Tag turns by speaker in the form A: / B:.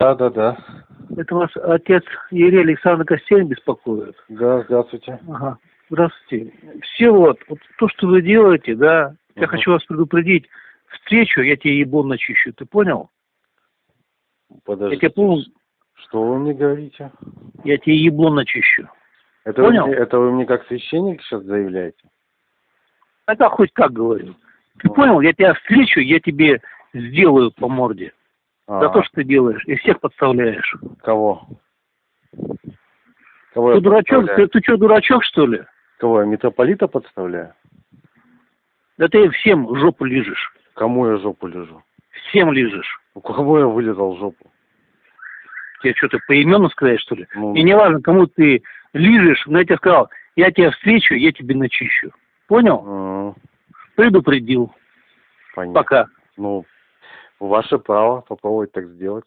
A: Да, да, да.
B: Это вас отец Юрий Александр Костель беспокоит?
A: Да, здравствуйте.
B: Ага. Здравствуйте. Все вот то, что вы делаете, да, я хочу вас предупредить. Встречу я тебе ебон начищу, ты понял?
A: Подождите.
B: Я тебе понял?
A: Что вы мне говорите?
B: Я тебе еблон начищу.
A: Это
B: Понял?
A: это вы мне как священник сейчас заявляете?
B: Это хоть как говорю. Ты понял? Я тебя встречу, я тебе сделаю по морде. За то, что ты делаешь. И всех подставляешь.
A: Кого? Кого
B: Ты
A: я
B: дурачок?
A: подставляю?
B: Ты что, дурачок, что ли?
A: Кого, я митрополита подставляю?
B: Да ты всем жопу лижешь.
A: Кому я жопу лежу?
B: Всем лижешь.
A: У кого я вылезал жопу?
B: Тебе что-то поименно сказать, что ли?
A: Ну,
B: И не важно, кому ты лижешь, но я тебе сказал, я тебя встречу, я тебе начищу. Понял? Предупредил.
A: Понятно.
B: Пока.
A: Ну, ваше право попробовать так сделать.